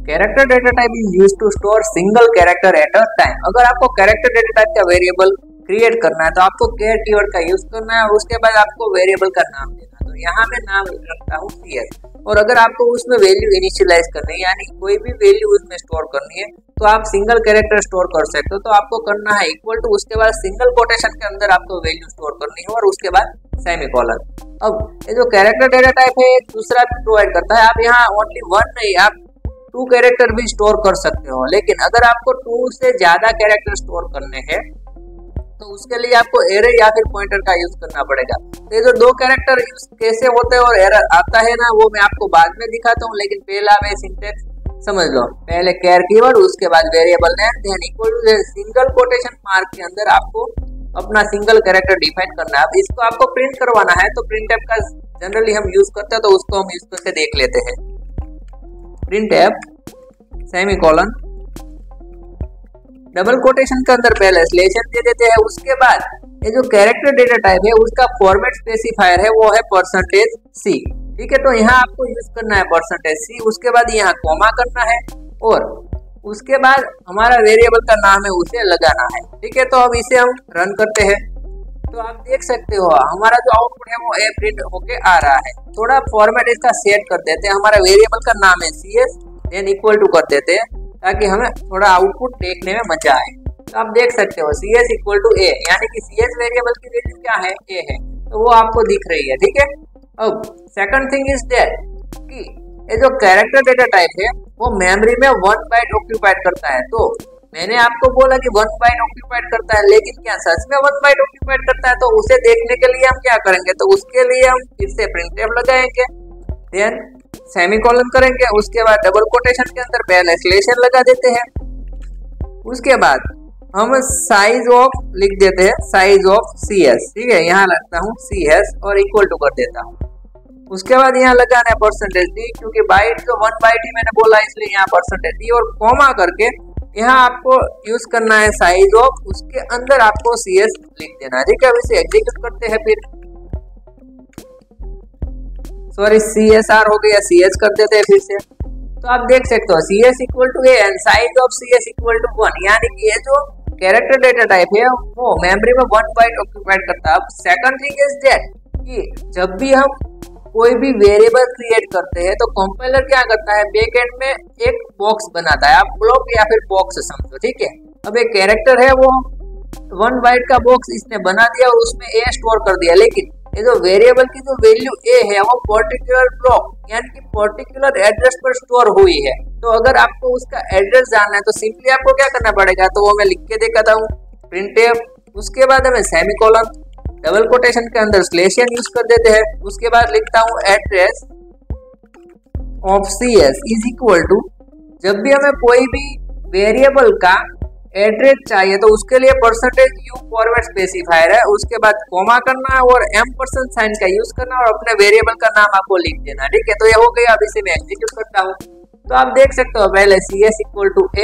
Character data type is used to store single character at a time. अगर आपको character data type का variable create करना है तो आपको कैर कीवर्ड का यूज करना है और उसके बाद आपको वेरिएबल का नाम देना है। तो यहाँ मैं नाम रखता हूँ CS। और अगर आपको उसमें वैल्यू इनिशियलाइज करनी है यानी कोई भी वैल्यू उसमें स्टोर करनी है तो आप सिंगल कैरेक्टर स्टोर कर सकते हो। तो आपको करना है इक्वल टू, उसके बाद सिंगल कोटेशन के अंदर आपको वैल्यू स्टोर करनी है और उसके बाद सेमीकोलन। अब ये जो कैरेक्टर डेटा टाइप है दूसरा भी प्रोवाइड करता है। आप यहाँ ओनली वन नहीं, आप 2 कैरेक्टर भी स्टोर कर सकते हो। लेकिन अगर आपको 2 से ज्यादा कैरेक्टर स्टोर करने हैं तो उसके लिए आपको एरे या फिर पॉइंटर का यूज करना पड़ेगा। तो ये जो 2 कैरेक्टर यूज कैसे होते हैं और एरर आता है ना, वो मैं आपको बाद में दिखाता हूँ। लेकिन पहला मैं सिंटेक्स समझ लो। पहले कैर कीवर्ड, उसके बाद variable name, then equal to single quotation mark के अंदर आपको अपना सिंगल कैरेक्टर डिफाइन करना है। अब इसको आपको प्रिंट करवाना है तो प्रिंट एप का जनरली हम यूज करते हैं, तो उसको हम यूज करके देख लेते हैं। Print app semicolon double quotation के अंदर पहले स्लेशन दे देते हैं। उसके बाद ये जो कैरेक्टर डेटा टाइप है उसका फॉर्मेट स्पेसिफायर है वो है %C। ठीक है, तो यहाँ आपको यूज करना है %C। उसके बाद यहाँ कॉमा करना है और उसके बाद हमारा वेरिएबल का नाम है उसे लगाना है। ठीक है, तो अब इसे हम रन करते हैं तो आप देख सकते हो हमारा जो आउटपुट है वो ए प्रिंट होके आ रहा है। थोड़ा फॉर्मेट इसका सेट कर देते हैं। हमारा वेरिएबल का नाम है CS, देन इक्वल टू कर देते हैं ताकि हमें थोड़ा आउटपुट देखने में मजा आए। तो आप देख सकते हो CS इक्वल टू A, यानी कि CS वेरिएबल की वैल्यू क्या है, A है, तो वो आपको दिख रही है। ठीक है, अब सेकंड थिंग इज दैट कि ये जो कैरेक्टर डेटा टाइप है वो मेमोरी में 1 बाइट ऑक्यूपाइड करता है। तो मैंने आपको बोला कि 1 बाइट ऑक्यूपाइड करता है, लेकिन क्या सच में 1 बाइट ऑक्यूपाइड करता है? तो उसे देखने के लिए हम क्या करेंगे, तो उसके लिए हम फिर से प्रिंटफ लगाएंगे, देन सेमीकोलन करेंगे, उसके बाद डबल कोटेशन के अंदर पहले स्लेशन लगा देते हैं। उसके बाद हम साइज ऑफ लिख देते हैं, साइज ऑफ CS। ठीक है, यहाँ लगता हूँ CS और इक्वल टू कर देता हूँ। उसके बाद यहाँ लगाना है %D, क्योंकि बाइट जो 1 बाइट ही मैंने बोला इसलिए यहाँ %D और कॉमा करके यहाँ आपको यूज करना है साइज ऑफ, उसके अंदर आपको CS लिख देना है। ठीक है, अब इसे एग्जीक्यूट करते हैं। फिर सॉरी CSR हो गया, CS कर देते हैं फिर से। तो आप देख सकते हो CS equal to A and size of CS equal to 1, यानी कि ये जो कैरेक्टर डेटा टाइप है वो मेमोरी में 1 बाइट ऑक्यूपाइड करता है। अब सेकंड थिंग इज दैट कि जब भी हम कोई भी वेरिएबल क्रिएट करते हैं तो कंपाइलर क्या करता है, बैक एंड में एक बॉक्स बनाता है। आप ब्लॉक या फिर बॉक्स समझो। ठीक है, अब एक कैरेक्टर है वो 1 बाइट का बॉक्स इसने बना दिया और उसमें A स्टोर कर दिया, लेकिन ये जो वेरिएबल की जो वैल्यू A है वो पर्टिकुलर ब्लॉक यानी कि पर्टिकुलर एड्रेस पर स्टोर हुई है। तो अगर आपको उसका एड्रेस जानना है तो सिंपली आपको क्या करना पड़ेगा, तो वो मैं लिख के दिखाता हूँ, प्रिंटफ, उसके बाद हमें सेमीकोलन, डबल कोटेशन के अंदर स्लेशन यूज कर देते हैं। उसके बाद लिखता हूँ address of CS is equal to, जब भी हमें कोई भी वेरिएबल का एड्रेस चाहिए तो उसके लिए %U फॉर्मेट स्पेसिफायर है, उसके बाद कॉमा करना है और M% साइन का यूज करना और अपने वेरिएबल का नाम आपको लिख देना। ठीक है, तो ये हो गया। अब इसे मैं एग्जीक्यूट करता हूँ तो आप देख सकते हो पहले CS equal to A,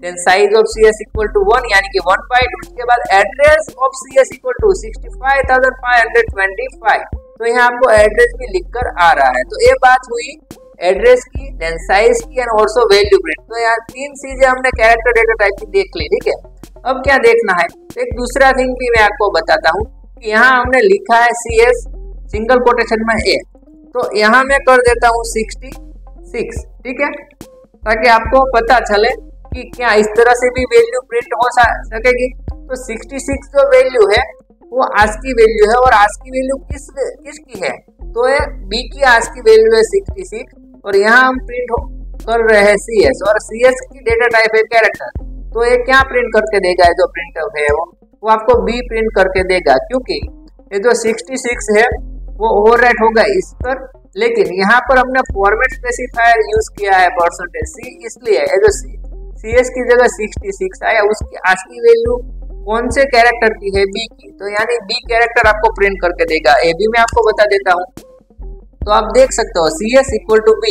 then size of CS equal to 1 यानी कि 1 बाइट, उसके बाद address of CS equal to 65,525। तो यहाँ आपको एड्रेस भी लिखकर आ रहा है। तो ये बात हुई एड्रेस की, देन साइज की एंड ऑल्सो वैल्यू प्रिंट। तो यहाँ 3 चीजें हमने कैरेक्टर डेटा टाइप की देख ली। ठीक है, अब क्या देखना है, तो एक दूसरा थिंग भी मैं आपको बताता हूँ कि यहाँ हमने लिखा है CS सिंगल कोटेशन में A, तो यहाँ मैं कर देता हूँ 66। ठीक है, ताकि आपको पता चले कि क्या इस तरह से भी वैल्यू प्रिंट हो सकेगी। तो 66 जो वैल्यू है वो ASCII वैल्यू है और ASCII वैल्यू किसकी है, तो ये B की ASCII वैल्यू है 66 और यहाँ हम प्रिंट कर रहे हैं CS और CS की डेटा टाइप है कैरेक्टर। तो ये क्या प्रिंट करके देगा, जो प्रिंटफ है वो आपको B प्रिंट करके देगा, क्योंकि ये जो 66 है वो ओवरराइट होगा इस पर, लेकिन यहाँ पर हमने फॉर्मेट स्पेसिफायर यूज किया है %C, इसलिए ये जो CS की जगह 66 आया, उसकी ASCII वैल्यू कौन से कैरेक्टर की है, B की, तो यानी B कैरेक्टर आपको प्रिंट करके देगा। A भी मैं आपको बता देता हूँ। तो आप देख सकते हो CS इक्वल टू B,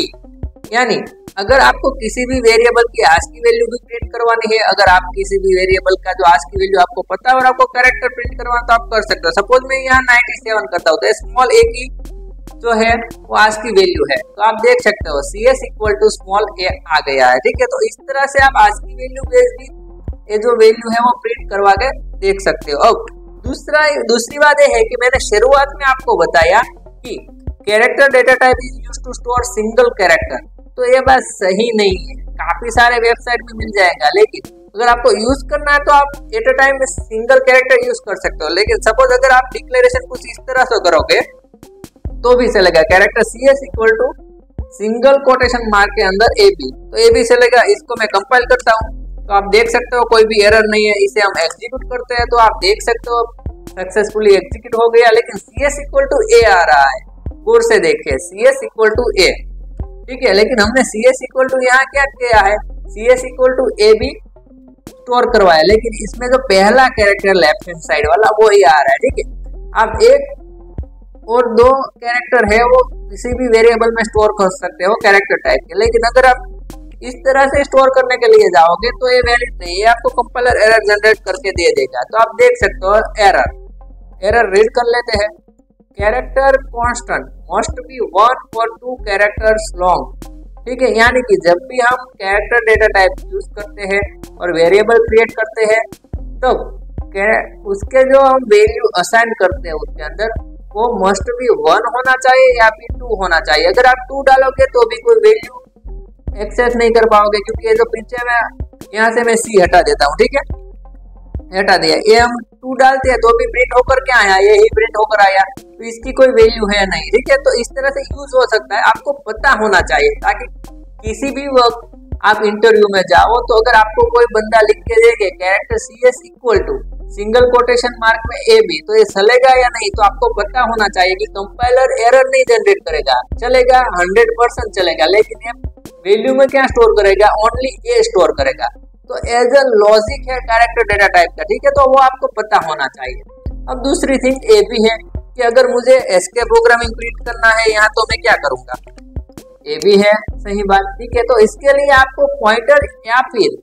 यानी अगर आपको किसी भी वेरिएबल की ASCII वैल्यू भी प्रिंट करवानी है, अगर आप किसी भी वेरिएबल का जो ASCII वैल्यू आपको पता है और आपको कैरेक्टर प्रिंट करवाना तो आप कर सकते हो। सपोज मैं यहाँ 97 करता हूँ तो स्मॉल a की जो है वो आज की वैल्यू है। तो आप देख सकते हो CS equal to small a आ गया है, ठीक है। तो इस तरह से आप आज की वैल्यू बेस्ड भी ये जो वैल्यू है वो प्रिंट करवा के देख सकते हो। अब दूसरी बात ये है कि मैंने शुरुआत में आपको बताया कि character data type is used to store single character, तो ये बात सही नहीं है। काफी सारे वेबसाइट में मिल जाएगा, लेकिन अगर आपको यूज करना है तो आप एट अ टाइम में सिंगल कैरेक्टर यूज कर सकते हो। लेकिन सपोज अगर आप डिक्लेरेशन कुछ इस तरह से करोगे तो भी चलेगा, character CS equal to single quotation mark के अंदर AB, तो ये भी चलेगा। इसको मैं कंपाइल करता हूँ तो आप देख सकते हो कोई भी एरर नहीं है। इसे हम एग्जीक्यूट करते हैं तो आप देख सकते हो सक्सेसफुली एग्जीक्यूट हो गया, लेकिन CS इक्वल टू A आ रहा है। गौर से देखिए CS इक्वल टू A, ठीक है। लेकिन हमने CS इक्वल टू यहाँ क्या किया है, CS equal to AB store करवाया, लेकिन इसमें जो पहला कैरेक्टर लेफ्ट हैंड साइड वाला वो ही आ रहा है, ठीक है। आप एक और दो कैरेक्टर है वो किसी भी वेरिएबल में स्टोर कर सकते हो कैरेक्टर टाइप के, लेकिन अगर आप इस तरह से स्टोर करने के लिए जाओगे तो ये वैलिड नहीं है, आपको कंपाइलर एरर जनरेट करके दे देगा। तो आप देख सकते हो एरर रीड कर लेते हैं। कैरेक्टर कांस्टेंट मस्ट बी 1 और 2 कैरेक्टर्स लॉन्ग, ठीक है। यानी कि जब भी हम कैरेक्टर डेटा टाइप यूज करते हैं और वेरिएबल क्रिएट करते हैं तब उसके जो हम वैल्यू असाइन करते हैं उसके अंदर वो मस्ट बी 1 होना चाहिए या फिर 2 होना चाहिए। अगर आप 2 डालोगे तो भी कोई वैल्यू एक्सेस नहीं कर पाओगे, क्योंकि ये जो पीछे में यहाँ से मैं C हटा देता हूँ, ठीक है, हटा दिया। ये हम 2 डालते हैं तो भी प्रिंट होकर क्या आया, ये ही प्रिंट होकर आया, तो इसकी कोई वैल्यू है नहीं, ठीक है। तो इस तरह से यूज हो सकता है, आपको पता होना चाहिए, ताकि किसी भी वक्त आप इंटरव्यू में जाओ तो अगर आपको कोई बंदा लिख के देखे character CS equal to single quotation mark में AB, तो ये चलेगा या नहीं, तो आपको पता होना चाहिए कि कंपाइलर एरर नहीं जनरेट करेगा, चलेगा 100% चलेगा, लेकिन ये वैल्यू में क्या स्टोर करेगा, ओनली A स्टोर करेगा। तो एज अ लॉजिक है कैरेक्टर डेटा टाइप का, ठीक है, तो वो आपको पता होना चाहिए। अब दूसरी थिंग ये भी है कि अगर मुझे SK प्रोग्रामिंग प्रिंट करना है यहाँ तो मैं क्या करूंगा, ये भी है सही बात, ठीक है। तो इसके लिए आपको पॉइंटर या फिर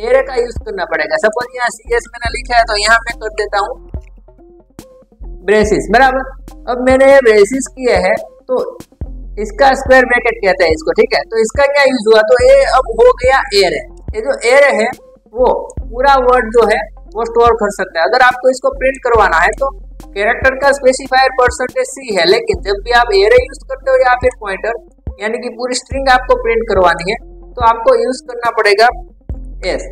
एरे का यूज करना पड़ेगा। सपोज यहाँ CS मैंने लिखा है तो यहाँ मैं कर देता हूँ ब्रेसिस, बराबर। अब मैंने ये ब्रेसिस किए है तो इसका स्क्वायर ब्रैकेट कहते हैं इसको, ठीक है। तो इसका क्या यूज हुआ, तो ये अब हो गया एरे। ये जो एरे है वो पूरा वर्ड जो है वो स्टोर कर सकता है। अगर आपको इसको प्रिंट करवाना है तो कैरेक्टर का स्पेसिफायर %C है, लेकिन जब भी आप एरे यूज करते हो या फिर पॉइंटर यानी कि पूरी स्ट्रिंग आपको प्रिंट करवानी है तो आपको यूज करना पड़ेगा S।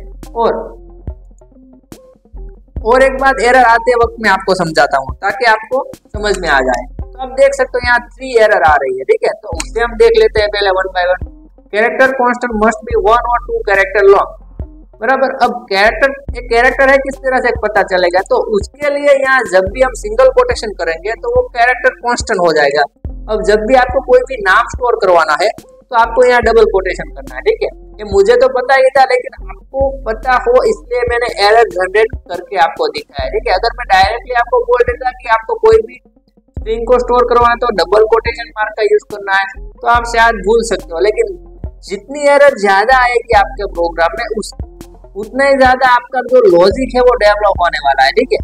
और एक बात एरर आते वक्त मैं आपको समझाता हूँ ताकि आपको समझ में आ जाए। तो आप देख सकते हो यहाँ 3 एरर आ रही है, ठीक है। तो उसे हम देख लेते हैं पहले 1 by 1। Character constant must be 1 और 2 कैरेक्टर लॉन्ग, बराबर। अब कैरेक्टर है किस तरह से पता चलेगा, तो उसके लिए यहाँ जब भी हम सिंगल कोटेशन करेंगे तो वो कैरेक्टर कांस्टेंट हो जाएगा। अब जब भी आपको कोई भी नाम स्टोर करवाना है तो आपको यहाँ डबल कोटेशन करना है, ठीक है। ये मुझे तो पता ही था, लेकिन आपको पता हो इसलिए मैंने एरर जनरेट करके आपको दिखाया, ठीक है। अगर मैं डायरेक्टली आपको बोल देता कि आपको कोई भी स्ट्रिंग को स्टोर करवाना तो डबल कोटेशन मार्क का यूज करना है तो आप शायद भूल सकते हो, लेकिन जितनी एरर ज्यादा आएगी आपके प्रोग्राम में उतना ही ज्यादा आपका जो लॉजिक है वो डेवलप होने वाला है, ठीक है।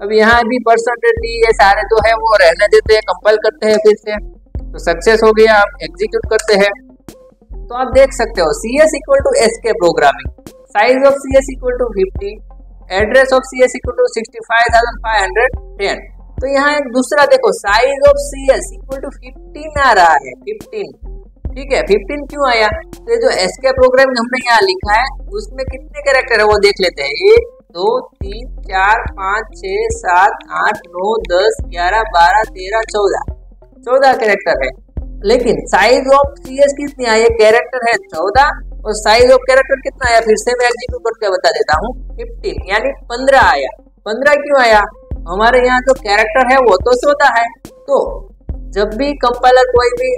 अब यहाँ भी %D ये सारे जो है वो रहने देते हैं, कंपाइल करते हैं फिर से, तो सक्सेस हो गया। आप एग्जीक्यूट करते हैं तो आप देख सकते हो CS equal to SK programming, size of CS equal to 50, address of CS equal to 65,510। तो यहाँ एक दूसरा देखो, size of CS equal to 15 आ रहा है, 15, ठीक है। 15 क्यों आया, तो जो SK प्रोग्रामिंग हमने यहाँ लिखा है उसमें कितने कैरेक्टर है वो देख लेते हैं। 1 2 3 4 5 6 7 8 9 10 11 12 13 14 कैरेक्टर है, लेकिन साइज ऑफ CS कितनी आई है, कैरेक्टर है 14 और साइज ऑफ कैरेक्टर कितना आया, फिर से मैं एग्जीक्यूट करके बता देता हूँ, 15 यानी 15 आया। 15 क्यों आया, हमारे यहाँ जो कैरेक्टर है वो तो 14 है। तो जब भी कंपाइलर कोई भी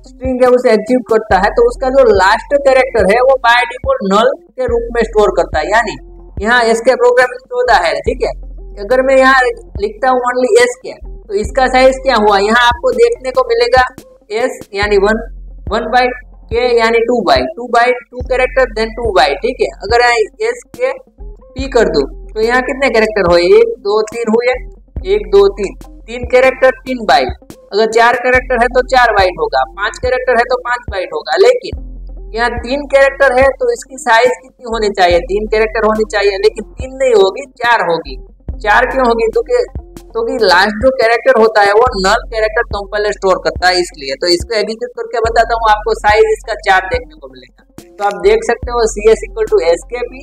स्ट्रिंग है उसे एग्जीक्यूट करता है तो उसका जो लास्ट कैरेक्टर है वो बाय डिफॉल्ट नल के रूप में स्टोर करता है, यानी यहाँ SK प्रोग्रामिंग 14 है, ठीक है। अगर मैं यहाँ लिखता हूँ ओनली SK तो इसका साइज क्या हुआ, यहाँ आपको देखने को मिलेगा S यानी 1 बाय K यानी 2 बाय 2 कैरेक्टर देन 2 बाय, ठीक है। अगर SK P कर दूं तो यहाँ कितने कैरेक्टर हुए, 1 2 3 हुए, 1 2 3, 3 कैरेक्टर 3 बाइट, अगर 4 कैरेक्टर है तो 4 बाइट होगा, 5 कैरेक्टर है तो 5 बाइट होगा। लेकिन यहाँ 3 कैरेक्टर है तो इसकी साइज कितनी होनी चाहिए, 3 कैरेक्टर होनी चाहिए, लेकिन 3 नहीं होगी 4 होगी। 4 क्यों होगी, क्योंकि लास्ट जो कैरेक्टर होता है वो नल कैरेक्टर कंपाइलर स्टोर करता है, इसलिए। तो इसको एग्जीक्यूट करके बताता हूँ, आपको साइज इसका 4 देखने को मिलेगा। तो आप देख सकते हो CS equal to SKP,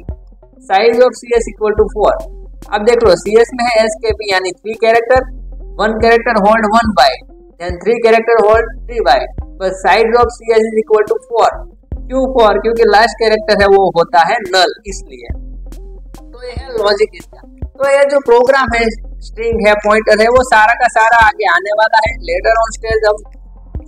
size of CS equal to 4। अब देख लो CS में है SKP यानी 3 character, 1 character hold 1 byte, then 3 character hold 3 byte, but size of CS is equal to 4। क्यों 4? क्योंकि लास्ट कैरेक्टर है वो होता है नल, इसलिए। तो ये है लॉजिक इसका। तो ये जो प्रोग्राम है, स्ट्रिंग है, पॉइंटर है, वो सारा का सारा आगे आने वाला है। लेटर ऑन स्टेज हम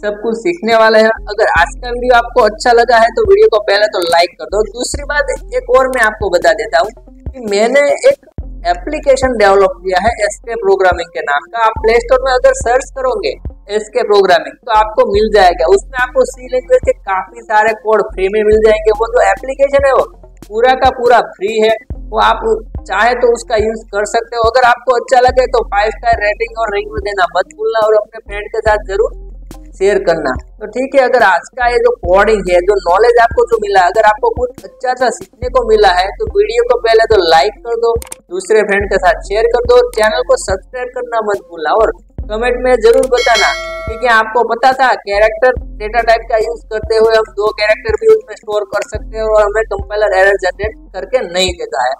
सब कुछ सीखने वाले हैं। अगर आज का वीडियो आपको अच्छा लगा है तो वीडियो को पहले तो लाइक कर दो। दूसरी बात एक और मैं आपको बता देता हूँ कि मैंने एक एप्लीकेशन डेवलप किया है एसके प्रोग्रामिंग के नाम का। आप प्ले स्टोर में अगर सर्च करोगे एसके प्रोग्रामिंग तो आपको मिल जाएगा। उसमें आपको सी लैंग्वेज के काफी सारे कोड फ्री में मिल जाएंगे। वो जो एप्लीकेशन है वो पूरा का पूरा फ्री है, वो आप चाहे तो उसका यूज कर सकते हो। अगर आपको अच्छा लगे तो 5 स्टार रेटिंग और रिव्यू देना मत भूलना और अपने फ्रेंड के साथ जरूर शेयर करना। तो ठीक है, अगर आज का ये जो कोडिंग है, जो नॉलेज आपको जो मिला, अगर आपको कुछ अच्छा सा सीखने को मिला है तो वीडियो को पहले तो लाइक कर दो, दूसरे फ्रेंड के साथ शेयर कर दो, चैनल को सब्सक्राइब करना मत भूलना और कमेंट में जरूर बताना कि क्या आपको पता था कैरेक्टर डेटा टाइप का यूज करते हुए हम 2 कैरेक्टर भी उसमें स्टोर कर सकते हैं और हमें कंपाइलर एरर जनरेट करके नहीं देता है।